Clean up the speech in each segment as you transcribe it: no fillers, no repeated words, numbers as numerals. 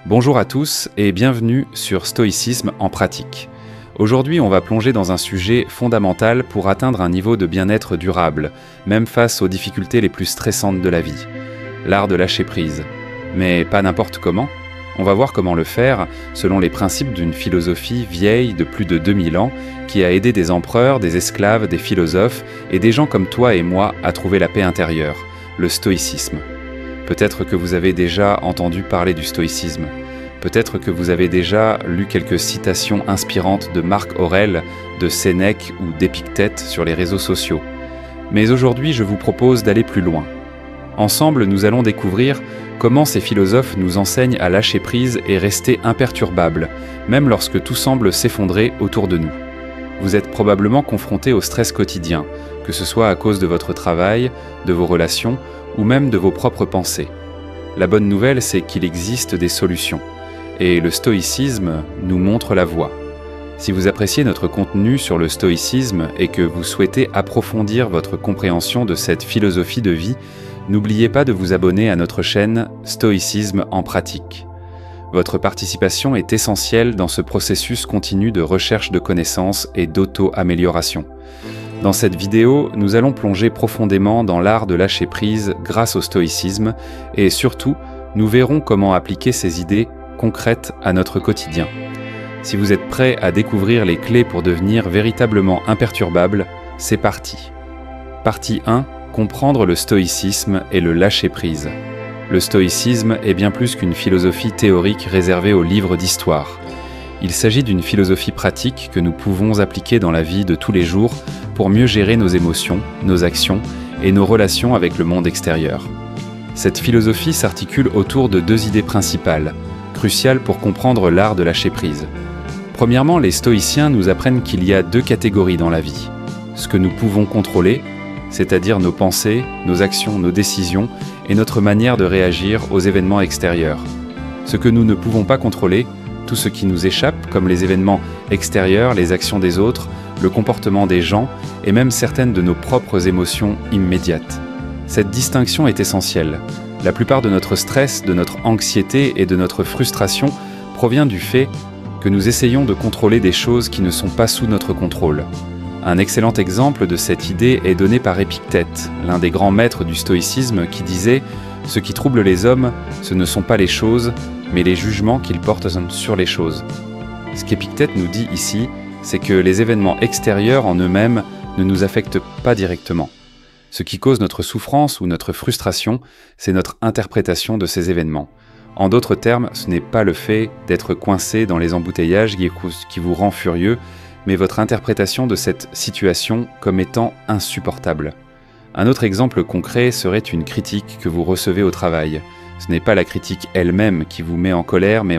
Bonjour à tous et bienvenue sur Stoïcisme en pratique. Aujourd'hui, on va plonger dans un sujet fondamental pour atteindre un niveau de bien-être durable, même face aux difficultés les plus stressantes de la vie. L'art de lâcher prise. Mais pas n'importe comment. On va voir comment le faire selon les principes d'une philosophie vieille de plus de 2000 ans qui a aidé des empereurs, des esclaves, des philosophes et des gens comme toi et moi à trouver la paix intérieure, le stoïcisme. Peut-être que vous avez déjà entendu parler du stoïcisme. Peut-être que vous avez déjà lu quelques citations inspirantes de Marc Aurèle, de Sénèque ou d'Épictète sur les réseaux sociaux. Mais aujourd'hui, je vous propose d'aller plus loin. Ensemble, nous allons découvrir comment ces philosophes nous enseignent à lâcher prise et rester imperturbables, même lorsque tout semble s'effondrer autour de nous. Vous êtes probablement confrontés au stress quotidien, que ce soit à cause de votre travail, de vos relations ou même de vos propres pensées. La bonne nouvelle, c'est qu'il existe des solutions. Et le stoïcisme nous montre la voie. Si vous appréciez notre contenu sur le stoïcisme et que vous souhaitez approfondir votre compréhension de cette philosophie de vie, n'oubliez pas de vous abonner à notre chaîne Stoïcisme en pratique. Votre participation est essentielle dans ce processus continu de recherche de connaissances et d'auto-amélioration. Dans cette vidéo, nous allons plonger profondément dans l'art de lâcher prise grâce au stoïcisme et surtout, nous verrons comment appliquer ces idées concrètes à notre quotidien. Si vous êtes prêt à découvrir les clés pour devenir véritablement imperturbable, c'est parti. Partie 1. Comprendre le stoïcisme et le lâcher prise. Le stoïcisme est bien plus qu'une philosophie théorique réservée aux livres d'histoire. Il s'agit d'une philosophie pratique que nous pouvons appliquer dans la vie de tous les jours pour mieux gérer nos émotions, nos actions et nos relations avec le monde extérieur. Cette philosophie s'articule autour de deux idées principales, cruciales pour comprendre l'art de lâcher prise. Premièrement, les stoïciens nous apprennent qu'il y a deux catégories dans la vie. Ce que nous pouvons contrôler, c'est-à-dire nos pensées, nos actions, nos décisions et notre manière de réagir aux événements extérieurs. Ce que nous ne pouvons pas contrôler, tout ce qui nous échappe, comme les événements extérieurs, les actions des autres, le comportement des gens et même certaines de nos propres émotions immédiates. Cette distinction est essentielle. La plupart de notre stress, de notre anxiété et de notre frustration provient du fait que nous essayons de contrôler des choses qui ne sont pas sous notre contrôle. Un excellent exemple de cette idée est donné par Épictète, l'un des grands maîtres du stoïcisme qui disait « Ce qui trouble les hommes, ce ne sont pas les choses, mais les jugements qu'ils portent sur les choses. » Ce qu'Épictète nous dit ici, c'est que les événements extérieurs en eux-mêmes ne nous affectent pas directement. Ce qui cause notre souffrance ou notre frustration, c'est notre interprétation de ces événements. En d'autres termes, ce n'est pas le fait d'être coincé dans les embouteillages qui vous rend furieux, mais votre interprétation de cette situation comme étant insupportable. Un autre exemple concret serait une critique que vous recevez au travail. Ce n'est pas la critique elle-même qui vous met en colère, mais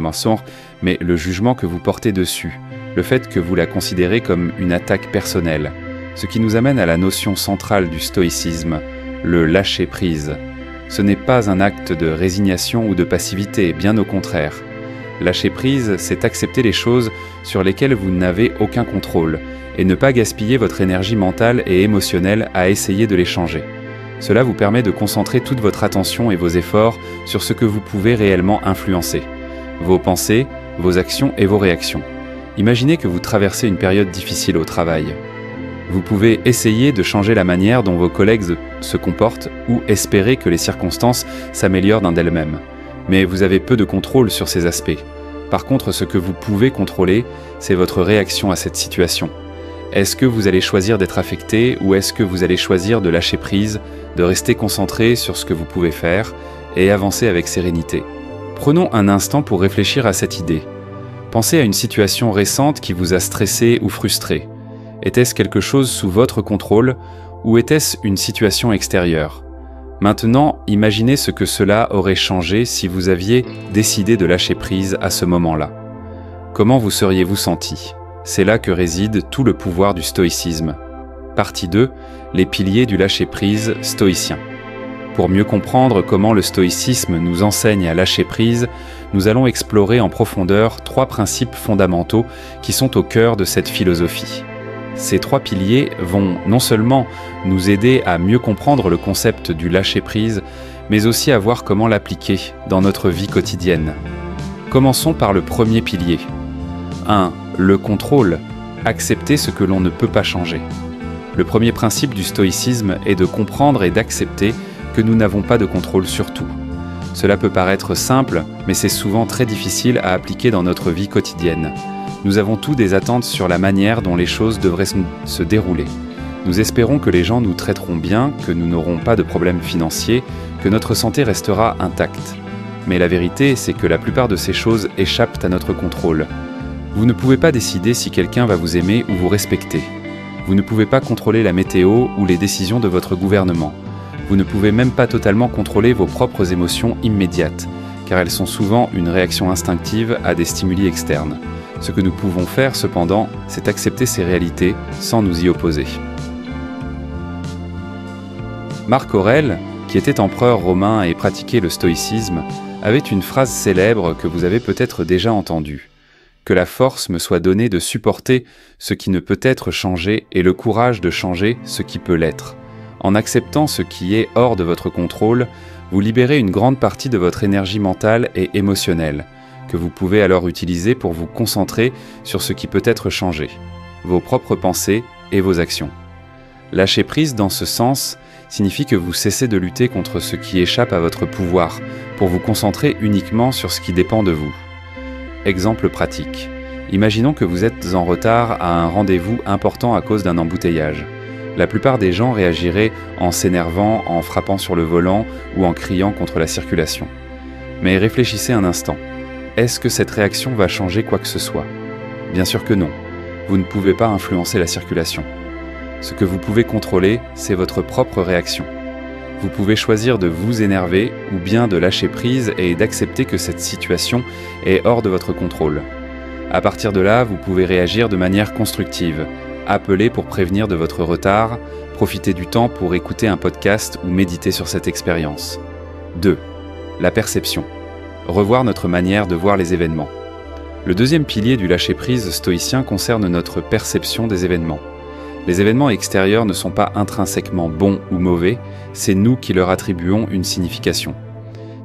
le jugement que vous portez dessus, le fait que vous la considérez comme une attaque personnelle. Ce qui nous amène à la notion centrale du stoïcisme, le lâcher prise. Ce n'est pas un acte de résignation ou de passivité, bien au contraire. Lâcher prise, c'est accepter les choses sur lesquelles vous n'avez aucun contrôle et ne pas gaspiller votre énergie mentale et émotionnelle à essayer de les changer. Cela vous permet de concentrer toute votre attention et vos efforts sur ce que vous pouvez réellement influencer. Vos pensées, vos actions et vos réactions. Imaginez que vous traversez une période difficile au travail. Vous pouvez essayer de changer la manière dont vos collègues se comportent ou espérer que les circonstances s'améliorent d'elles-mêmes. Mais vous avez peu de contrôle sur ces aspects. Par contre, ce que vous pouvez contrôler, c'est votre réaction à cette situation. Est-ce que vous allez choisir d'être affecté ou est-ce que vous allez choisir de lâcher prise, de rester concentré sur ce que vous pouvez faire et avancer avec sérénité? Prenons un instant pour réfléchir à cette idée. Pensez à une situation récente qui vous a stressé ou frustré. Était-ce quelque chose sous votre contrôle ou était-ce une situation extérieure? Maintenant, imaginez ce que cela aurait changé si vous aviez décidé de lâcher prise à ce moment-là. Comment vous seriez-vous senti? C'est là que réside tout le pouvoir du stoïcisme. Partie 2. Les piliers du lâcher-prise stoïcien. Pour mieux comprendre comment le stoïcisme nous enseigne à lâcher prise, nous allons explorer en profondeur 3 principes fondamentaux qui sont au cœur de cette philosophie. Ces 3 piliers vont non seulement nous aider à mieux comprendre le concept du lâcher-prise, mais aussi à voir comment l'appliquer dans notre vie quotidienne. Commençons par le premier pilier. 1. Le contrôle. Accepter ce que l'on ne peut pas changer. Le premier principe du stoïcisme est de comprendre et d'accepter que nous n'avons pas de contrôle sur tout. Cela peut paraître simple, mais c'est souvent très difficile à appliquer dans notre vie quotidienne. Nous avons tous des attentes sur la manière dont les choses devraient se dérouler. Nous espérons que les gens nous traiteront bien, que nous n'aurons pas de problèmes financiers, que notre santé restera intacte. Mais la vérité, c'est que la plupart de ces choses échappent à notre contrôle. Vous ne pouvez pas décider si quelqu'un va vous aimer ou vous respecter. Vous ne pouvez pas contrôler la météo ou les décisions de votre gouvernement. Vous ne pouvez même pas totalement contrôler vos propres émotions immédiates, car elles sont souvent une réaction instinctive à des stimuli externes. Ce que nous pouvons faire, cependant, c'est accepter ces réalités sans nous y opposer. Marc Aurèle, qui était empereur romain et pratiquait le stoïcisme, avait une phrase célèbre que vous avez peut-être déjà entendue. « Que la force me soit donnée de supporter ce qui ne peut être changé et le courage de changer ce qui peut l'être. En acceptant ce qui est hors de votre contrôle, vous libérez une grande partie de votre énergie mentale et émotionnelle, que vous pouvez alors utiliser pour vous concentrer sur ce qui peut être changé, vos propres pensées et vos actions. Lâcher prise dans ce sens signifie que vous cessez de lutter contre ce qui échappe à votre pouvoir, pour vous concentrer uniquement sur ce qui dépend de vous. Exemple pratique. Imaginons que vous êtes en retard à un rendez-vous important à cause d'un embouteillage. La plupart des gens réagiraient en s'énervant, en frappant sur le volant ou en criant contre la circulation. Mais réfléchissez un instant. Est-ce que cette réaction va changer quoi que ce soit? Bien sûr que non. Vous ne pouvez pas influencer la circulation. Ce que vous pouvez contrôler, c'est votre propre réaction. Vous pouvez choisir de vous énerver ou bien de lâcher prise et d'accepter que cette situation est hors de votre contrôle. À partir de là, vous pouvez réagir de manière constructive, appeler pour prévenir de votre retard, profiter du temps pour écouter un podcast ou méditer sur cette expérience. 2. La perception. Revoir notre manière de voir les événements. Le deuxième pilier du lâcher-prise stoïcien concerne notre perception des événements. Les événements extérieurs ne sont pas intrinsèquement bons ou mauvais, c'est nous qui leur attribuons une signification.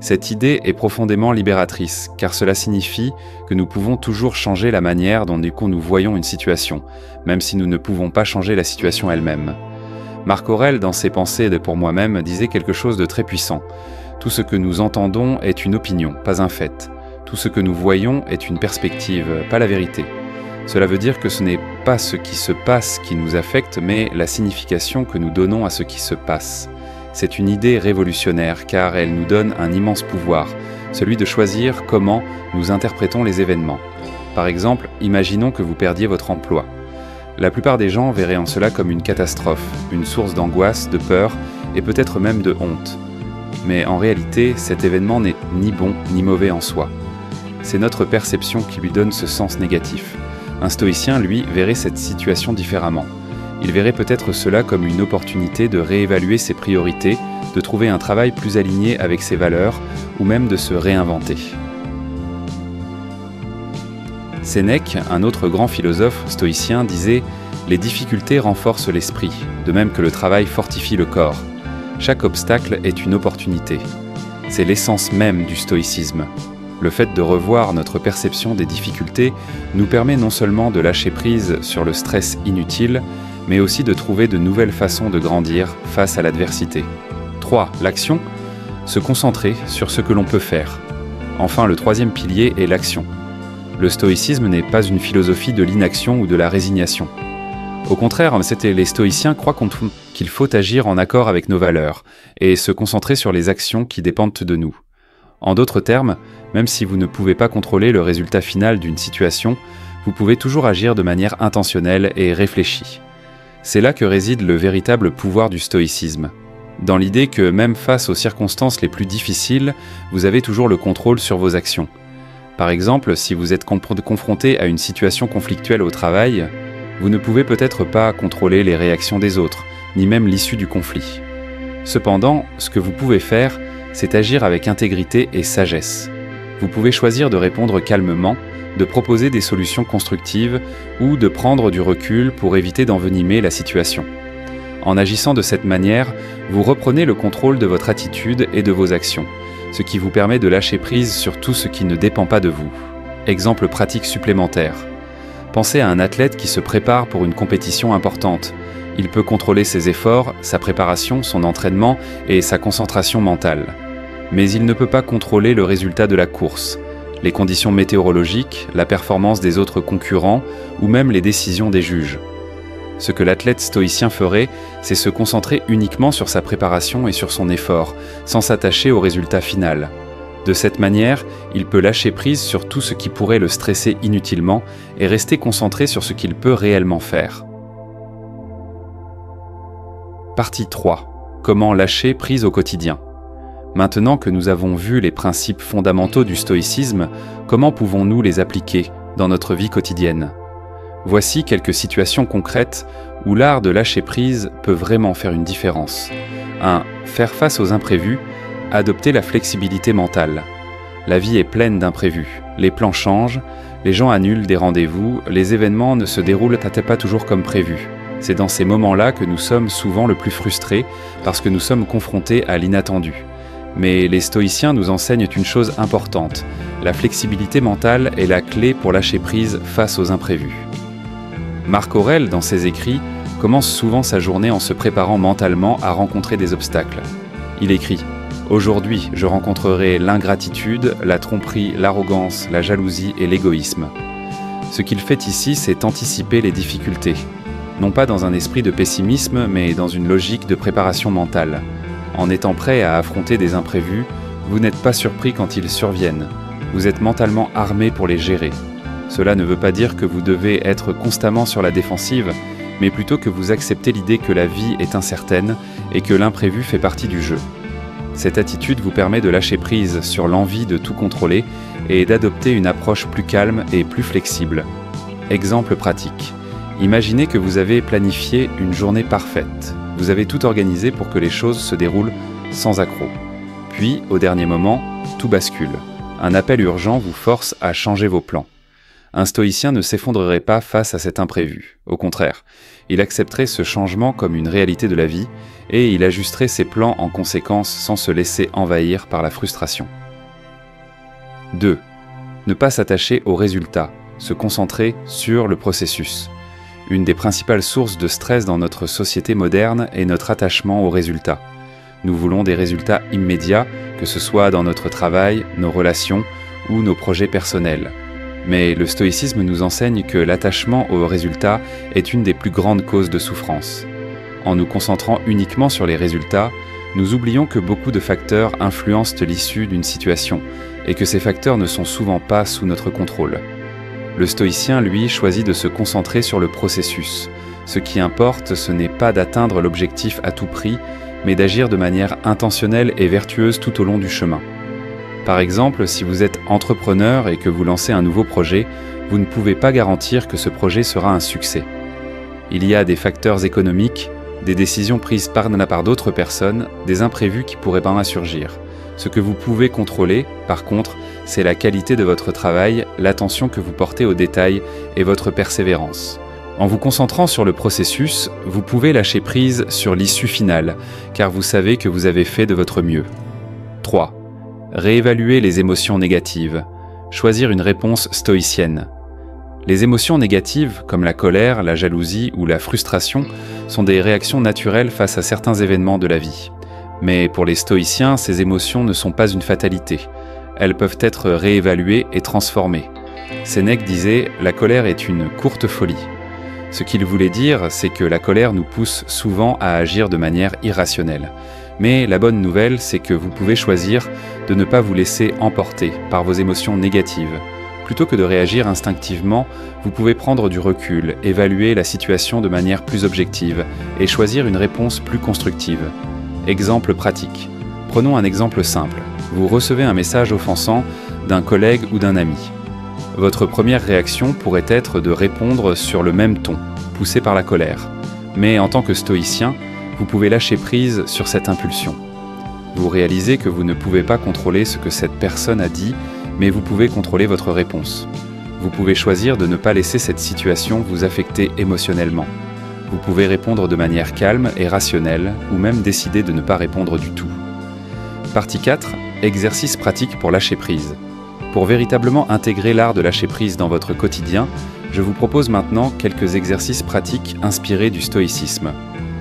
Cette idée est profondément libératrice, car cela signifie que nous pouvons toujours changer la manière dont nous voyons une situation, même si nous ne pouvons pas changer la situation elle-même. Marc Aurèle, dans ses Pensées de pour moi-même, disait quelque chose de très puissant. Tout ce que nous entendons est une opinion, pas un fait. Tout ce que nous voyons est une perspective, pas la vérité. Cela veut dire que ce n'est pas ce qui se passe qui nous affecte, mais la signification que nous donnons à ce qui se passe. C'est une idée révolutionnaire, car elle nous donne un immense pouvoir, celui de choisir comment nous interprétons les événements. Par exemple, imaginons que vous perdiez votre emploi. La plupart des gens verraient en cela comme une catastrophe, une source d'angoisse, de peur et peut-être même de honte. Mais en réalité, cet événement n'est ni bon ni mauvais en soi. C'est notre perception qui lui donne ce sens négatif. Un stoïcien, lui, verrait cette situation différemment. Il verrait peut-être cela comme une opportunité de réévaluer ses priorités, de trouver un travail plus aligné avec ses valeurs, ou même de se réinventer. Sénèque, un autre grand philosophe stoïcien, disait « Les difficultés renforcent l'esprit, de même que le travail fortifie le corps. Chaque obstacle est une opportunité. » C'est l'essence même du stoïcisme. Le fait de revoir notre perception des difficultés nous permet non seulement de lâcher prise sur le stress inutile, mais aussi de trouver de nouvelles façons de grandir face à l'adversité. 3. L'action. Se concentrer sur ce que l'on peut faire. Enfin, le troisième pilier est l'action. Le stoïcisme n'est pas une philosophie de l'inaction ou de la résignation. Au contraire, les stoïciens croient qu'il faut agir en accord avec nos valeurs et se concentrer sur les actions qui dépendent de nous. En d'autres termes, même si vous ne pouvez pas contrôler le résultat final d'une situation, vous pouvez toujours agir de manière intentionnelle et réfléchie. C'est là que réside le véritable pouvoir du stoïcisme. Dans l'idée que même face aux circonstances les plus difficiles, vous avez toujours le contrôle sur vos actions. Par exemple, si vous êtes confronté à une situation conflictuelle au travail, vous ne pouvez peut-être pas contrôler les réactions des autres, ni même l'issue du conflit. Cependant, ce que vous pouvez faire, c'est agir avec intégrité et sagesse. Vous pouvez choisir de répondre calmement, de proposer des solutions constructives ou de prendre du recul pour éviter d'envenimer la situation. En agissant de cette manière, vous reprenez le contrôle de votre attitude et de vos actions. ce qui vous permet de lâcher prise sur tout ce qui ne dépend pas de vous. Exemple pratique supplémentaire. Pensez à un athlète qui se prépare pour une compétition importante. Il peut contrôler ses efforts, sa préparation, son entraînement et sa concentration mentale. Mais il ne peut pas contrôler le résultat de la course, les conditions météorologiques, la performance des autres concurrents ou même les décisions des juges. Ce que l'athlète stoïcien ferait, c'est se concentrer uniquement sur sa préparation et sur son effort, sans s'attacher au résultat final. De cette manière, il peut lâcher prise sur tout ce qui pourrait le stresser inutilement et rester concentré sur ce qu'il peut réellement faire. Partie 3. Comment lâcher prise au quotidien. Maintenant que nous avons vu les principes fondamentaux du stoïcisme, comment pouvons-nous les appliquer dans notre vie quotidienne ? Voici quelques situations concrètes où l'art de lâcher prise peut vraiment faire une différence. 1. Faire face aux imprévus, adopter la flexibilité mentale. La vie est pleine d'imprévus, les plans changent, les gens annulent des rendez-vous, les événements ne se déroulent pas toujours comme prévu. C'est dans ces moments-là que nous sommes souvent le plus frustrés parce que nous sommes confrontés à l'inattendu. Mais les stoïciens nous enseignent une chose importante, la flexibilité mentale est la clé pour lâcher prise face aux imprévus. Marc Aurèle, dans ses écrits, commence souvent sa journée en se préparant mentalement à rencontrer des obstacles. Il écrit « Aujourd'hui, je rencontrerai l'ingratitude, la tromperie, l'arrogance, la jalousie et l'égoïsme. » Ce qu'il fait ici, c'est anticiper les difficultés. Non pas dans un esprit de pessimisme, mais dans une logique de préparation mentale. En étant prêt à affronter des imprévus, vous n'êtes pas surpris quand ils surviennent. Vous êtes mentalement armé pour les gérer. Cela ne veut pas dire que vous devez être constamment sur la défensive, mais plutôt que vous acceptez l'idée que la vie est incertaine et que l'imprévu fait partie du jeu. Cette attitude vous permet de lâcher prise sur l'envie de tout contrôler et d'adopter une approche plus calme et plus flexible. Exemple pratique. Imaginez que vous avez planifié une journée parfaite. Vous avez tout organisé pour que les choses se déroulent sans accroc. Puis, au dernier moment, tout bascule. Un appel urgent vous force à changer vos plans. Un stoïcien ne s'effondrerait pas face à cet imprévu. Au contraire, il accepterait ce changement comme une réalité de la vie et il ajusterait ses plans en conséquence sans se laisser envahir par la frustration. 2. Ne pas s'attacher au résultat, se concentrer sur le processus. Une des principales sources de stress dans notre société moderne est notre attachement aux résultats. Nous voulons des résultats immédiats, que ce soit dans notre travail, nos relations ou nos projets personnels. Mais le stoïcisme nous enseigne que l'attachement aux résultats est une des plus grandes causes de souffrance. En nous concentrant uniquement sur les résultats, nous oublions que beaucoup de facteurs influencent l'issue d'une situation et que ces facteurs ne sont souvent pas sous notre contrôle. Le stoïcien, lui, choisit de se concentrer sur le processus. Ce qui importe, ce n'est pas d'atteindre l'objectif à tout prix, mais d'agir de manière intentionnelle et vertueuse tout au long du chemin. Par exemple, si vous êtes entrepreneur et que vous lancez un nouveau projet, vous ne pouvez pas garantir que ce projet sera un succès. Il y a des facteurs économiques, des décisions prises par d'autres personnes, des imprévus qui pourraient bien surgir. Ce que vous pouvez contrôler, par contre, c'est la qualité de votre travail, l'attention que vous portez aux détails et votre persévérance. En vous concentrant sur le processus, vous pouvez lâcher prise sur l'issue finale, car vous savez que vous avez fait de votre mieux. 3. Réévaluer les émotions négatives. Choisir une réponse stoïcienne. Les émotions négatives, comme la colère, la jalousie ou la frustration, sont des réactions naturelles face à certains événements de la vie. Mais pour les stoïciens, ces émotions ne sont pas une fatalité. Elles peuvent être réévaluées et transformées. Sénèque disait « La colère est une courte folie ». Ce qu'il voulait dire, c'est que la colère nous pousse souvent à agir de manière irrationnelle. Mais la bonne nouvelle, c'est que vous pouvez choisir de ne pas vous laisser emporter par vos émotions négatives. Plutôt que de réagir instinctivement, vous pouvez prendre du recul, évaluer la situation de manière plus objective et choisir une réponse plus constructive. Exemple pratique. Prenons un exemple simple. Vous recevez un message offensant d'un collègue ou d'un ami. Votre première réaction pourrait être de répondre sur le même ton, poussé par la colère. Mais en tant que stoïcien, vous pouvez lâcher prise sur cette impulsion. Vous réalisez que vous ne pouvez pas contrôler ce que cette personne a dit, mais vous pouvez contrôler votre réponse. Vous pouvez choisir de ne pas laisser cette situation vous affecter émotionnellement. Vous pouvez répondre de manière calme et rationnelle, ou même décider de ne pas répondre du tout. Partie 4. Exercice pratique pour lâcher prise. Pour véritablement intégrer l'art de lâcher prise dans votre quotidien, je vous propose maintenant quelques exercices pratiques inspirés du stoïcisme.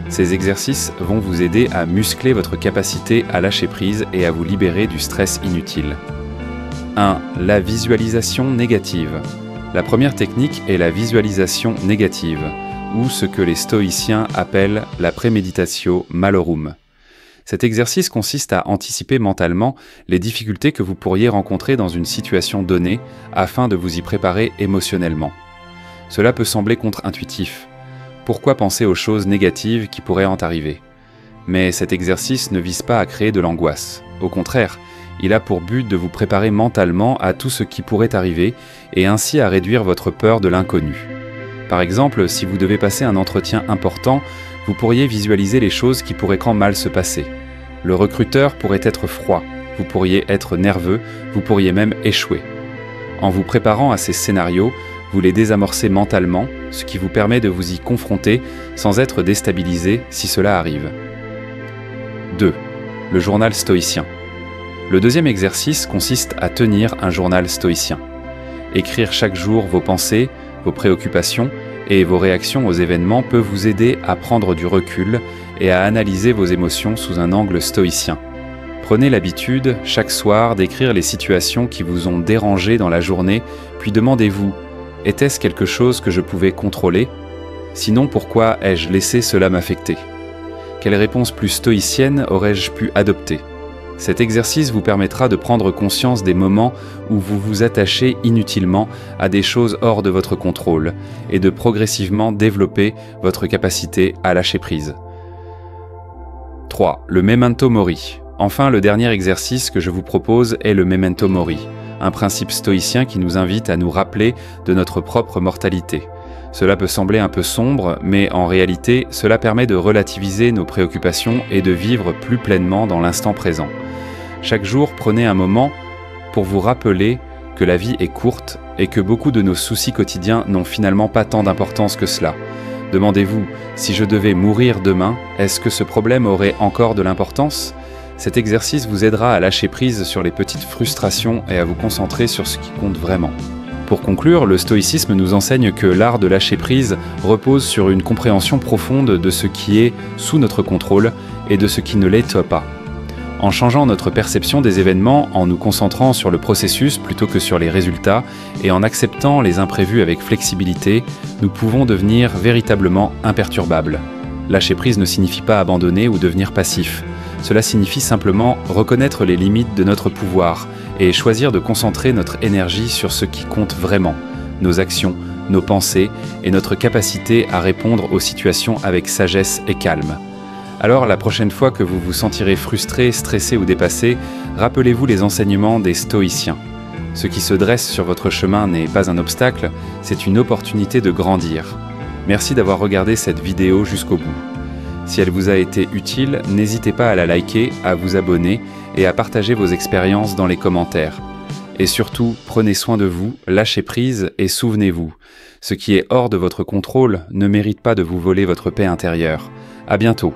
Ces exercices vont vous aider à muscler votre capacité à lâcher prise et à vous libérer du stress inutile. 1. La visualisation négative. La première technique est la visualisation négative, ou ce que les stoïciens appellent la préméditatio malorum. Cet exercice consiste à anticiper mentalement les difficultés que vous pourriez rencontrer dans une situation donnée afin de vous y préparer émotionnellement. Cela peut sembler contre-intuitif. Pourquoi penser aux choses négatives qui pourraient en arriver? Mais cet exercice ne vise pas à créer de l'angoisse. Au contraire, il a pour but de vous préparer mentalement à tout ce qui pourrait arriver et ainsi à réduire votre peur de l'inconnu. Par exemple, si vous devez passer un entretien important, vous pourriez visualiser les choses qui pourraient grand mal se passer. Le recruteur pourrait être froid, vous pourriez être nerveux, vous pourriez même échouer. En vous préparant à ces scénarios, vous les désamorcez mentalement, ce qui vous permet de vous y confronter sans être déstabilisé si cela arrive. 2. Le journal stoïcien. Le deuxième exercice consiste à tenir un journal stoïcien. Écrire chaque jour vos pensées, vos préoccupations et vos réactions aux événements peut vous aider à prendre du recul et à analyser vos émotions sous un angle stoïcien. Prenez l'habitude, chaque soir, d'écrire les situations qui vous ont dérangé dans la journée, puis demandez-vous: était-ce quelque chose que je pouvais contrôler? Sinon, pourquoi ai-je laissé cela m'affecter? Quelle réponse plus stoïcienne aurais-je pu adopter? Cet exercice vous permettra de prendre conscience des moments où vous vous attachez inutilement à des choses hors de votre contrôle et de progressivement développer votre capacité à lâcher prise. 3. Le memento mori. Enfin, le dernier exercice que je vous propose est le memento mori, un principe stoïcien qui nous invite à nous rappeler de notre propre mortalité. Cela peut sembler un peu sombre, mais en réalité, cela permet de relativiser nos préoccupations et de vivre plus pleinement dans l'instant présent. Chaque jour, prenez un moment pour vous rappeler que la vie est courte et que beaucoup de nos soucis quotidiens n'ont finalement pas tant d'importance que cela. Demandez-vous, si je devais mourir demain, est-ce que ce problème aurait encore de l'importance ? Cet exercice vous aidera à lâcher prise sur les petites frustrations et à vous concentrer sur ce qui compte vraiment. Pour conclure, le stoïcisme nous enseigne que l'art de lâcher prise repose sur une compréhension profonde de ce qui est sous notre contrôle et de ce qui ne l'est pas. En changeant notre perception des événements, en nous concentrant sur le processus plutôt que sur les résultats et en acceptant les imprévus avec flexibilité, nous pouvons devenir véritablement imperturbables. Lâcher prise ne signifie pas abandonner ou devenir passif. Cela signifie simplement reconnaître les limites de notre pouvoir et choisir de concentrer notre énergie sur ce qui compte vraiment, nos actions, nos pensées et notre capacité à répondre aux situations avec sagesse et calme. Alors, la prochaine fois que vous vous sentirez frustré, stressé ou dépassé, rappelez-vous les enseignements des stoïciens. Ce qui se dresse sur votre chemin n'est pas un obstacle, c'est une opportunité de grandir. Merci d'avoir regardé cette vidéo jusqu'au bout. Si elle vous a été utile, n'hésitez pas à la liker, à vous abonner et à partager vos expériences dans les commentaires. Et surtout, prenez soin de vous, lâchez prise et souvenez-vous, ce qui est hors de votre contrôle ne mérite pas de vous voler votre paix intérieure. À bientôt.